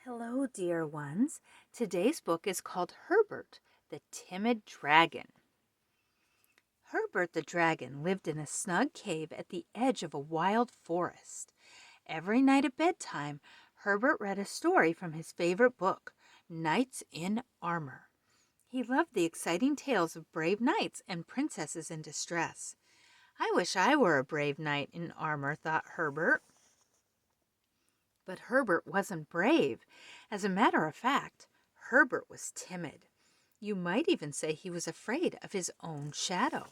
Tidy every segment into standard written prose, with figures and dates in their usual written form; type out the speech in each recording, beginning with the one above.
Hello, dear ones. Today's book is called Herbert the Timid Dragon. Herbert the Dragon lived in a snug cave at the edge of a wild forest. Every night at bedtime, Herbert read a story from his favorite book, Knights in Armor. He loved the exciting tales of brave knights and princesses in distress. I wish I were a brave knight in armor, thought Herbert. But Herbert wasn't brave. As a matter of fact, Herbert was timid. You might even say he was afraid of his own shadow.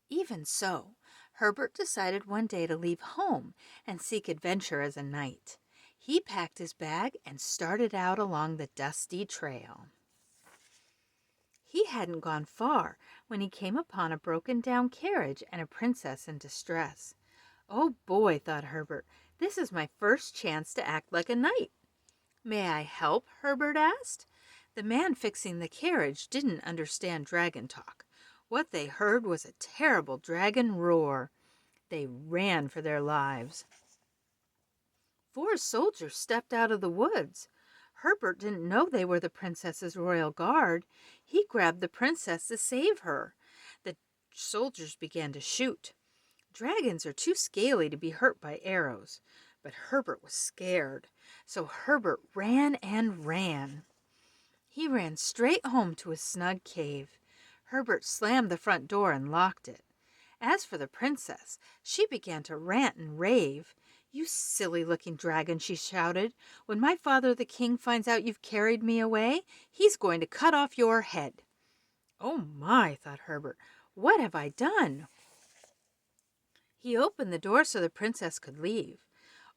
Even so, Herbert decided one day to leave home and seek adventure as a knight. He packed his bag and started out along the dusty trail. He hadn't gone far when he came upon a broken-down carriage and a princess in distress. "Oh boy," thought Herbert, "this is my first chance to act like a knight." "May I help?" Herbert asked. The man fixing the carriage didn't understand dragon talk. What they heard was a terrible dragon roar. They ran for their lives. 4 soldiers stepped out of the woods. Herbert didn't know they were the princess's royal guard. He grabbed the princess to save her. The soldiers began to shoot. Dragons are too scaly to be hurt by arrows, but Herbert was scared, so Herbert ran and ran. He ran straight home to his snug cave. Herbert slammed the front door and locked it. As for the princess, she began to rant and rave. "You silly-looking dragon," she shouted. "When my father the king finds out you've carried me away, he's going to cut off your head." "Oh my," thought Herbert, "what have I done?" He opened the door so the princess could leave.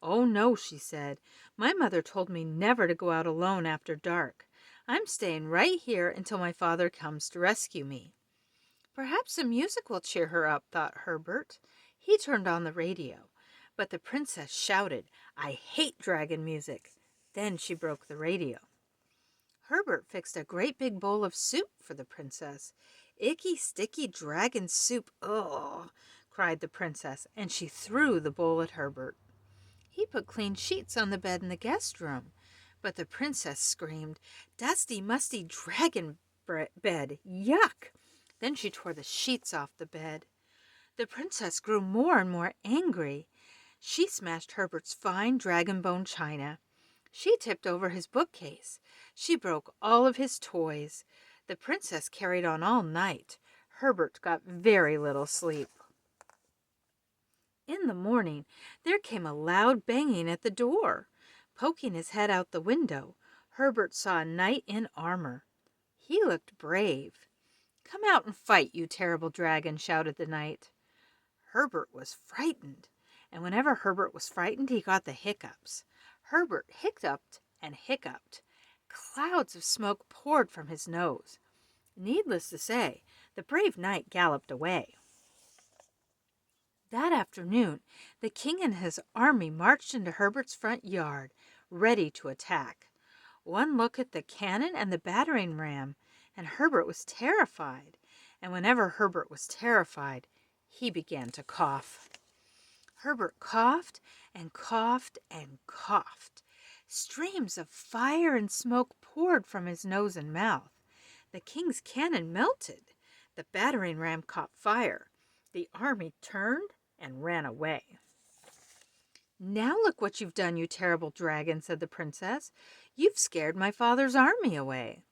"Oh no," she said. "My mother told me never to go out alone after dark. I'm staying right here until my father comes to rescue me." Perhaps the music will cheer her up, thought Herbert. He turned on the radio, but the princess shouted, "I hate dragon music." Then she broke the radio. Herbert fixed a great big bowl of soup for the princess. "Icky, sticky dragon soup, ugh!" cried the princess, and she threw the bowl at Herbert. He put clean sheets on the bed in the guest room, but the princess screamed, "Dusty, musty dragon bed, yuck!" Then she tore the sheets off the bed. The princess grew more and more angry. She smashed Herbert's fine dragon bone china. She tipped over his bookcase. She broke all of his toys. The princess carried on all night. Herbert got very little sleep. In the morning, there came a loud banging at the door. Poking his head out the window, Herbert saw a knight in armor. He looked brave. "Come out and fight, you terrible dragon," shouted the knight. Herbert was frightened, and whenever Herbert was frightened, he got the hiccups. Herbert hiccuped and hiccuped. Clouds of smoke poured from his nose. Needless to say, the brave knight galloped away. That afternoon, the king and his army marched into Herbert's front yard, ready to attack. One look at the cannon and the battering ram, and Herbert was terrified. And whenever Herbert was terrified, he began to cough. Herbert coughed and coughed and coughed. Streams of fire and smoke poured from his nose and mouth. The king's cannon melted. The battering ram caught fire. The army turned and ran away. "Now look what you've done, you terrible dragon," said the princess. "You've scared my father's army away."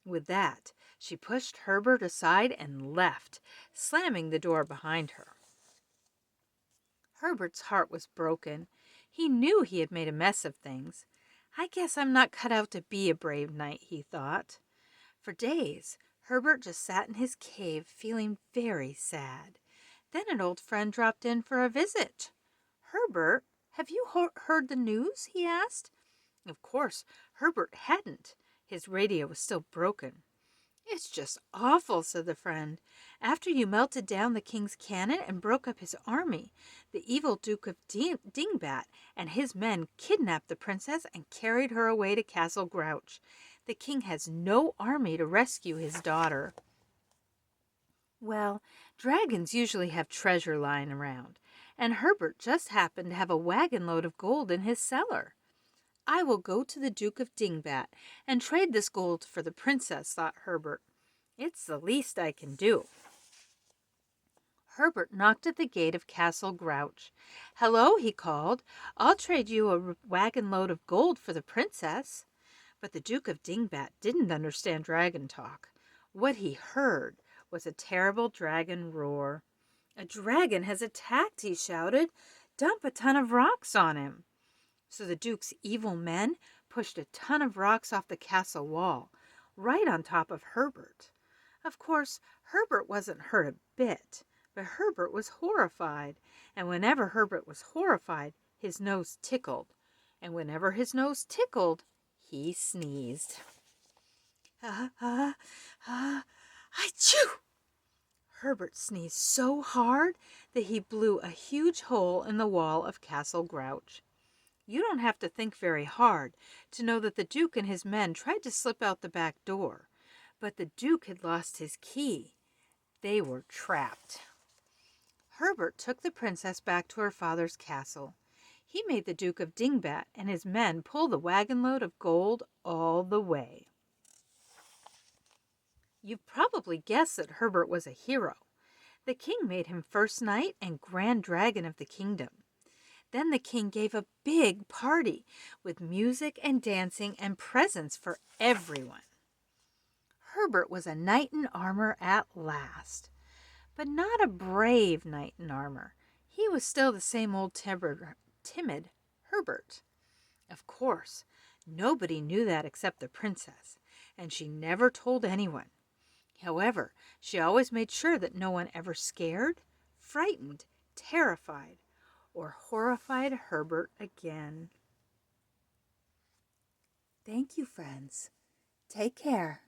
With that, she pushed Herbert aside and left, slamming the door behind her. Herbert's heart was broken. He knew he had made a mess of things. "I guess I'm not cut out to be a brave knight," he thought. For days, Herbert just sat in his cave feeling very sad. Then an old friend dropped in for a visit. "Herbert, have you heard the news?" he asked. Of course, Herbert hadn't. His radio was still broken. "It's just awful," said the friend. "After you melted down the king's cannon and broke up his army, the evil Duke of Dingbat and his men kidnapped the princess and carried her away to Castle Grouch. The king has no army to rescue his daughter." Well, dragons usually have treasure lying around, and Herbert just happened to have a wagon load of gold in his cellar. I will go to the Duke of Dingbat and trade this gold for the princess, thought Herbert. It's the least I can do. Herbert knocked at the gate of Castle Grouch. "Hello," he called. "I'll trade you a wagon load of gold for the princess." But the Duke of Dingbat didn't understand dragon talk. What he heard was a terrible dragon roar. "A dragon has attacked," he shouted. "Dump a ton of rocks on him." So the Duke's evil men pushed a ton of rocks off the castle wall, right on top of Herbert. Of course, Herbert wasn't hurt a bit, but Herbert was horrified, and whenever Herbert was horrified, his nose tickled, and whenever his nose tickled, he sneezed. "Ah, ah, ah, achoo!" Herbert sneezed so hard that he blew a huge hole in the wall of Castle Grouch. You don't have to think very hard to know that the Duke and his men tried to slip out the back door, but the Duke had lost his key. They were trapped. Herbert took the princess back to her father's castle. He made the Duke of Dingbat and his men pull the wagon load of gold all the way. You've probably guessed that Herbert was a hero. The king made him first knight and grand dragon of the kingdom. Then the king gave a big party with music and dancing and presents for everyone. Herbert was a knight in armor at last, but not a brave knight in armor. He was still the same old timid Herbert. Of course, nobody knew that except the princess, and she never told anyone. However, she always made sure that no one ever scared, frightened, terrified, or horrified Herbert again. Thank you, friends. Take care.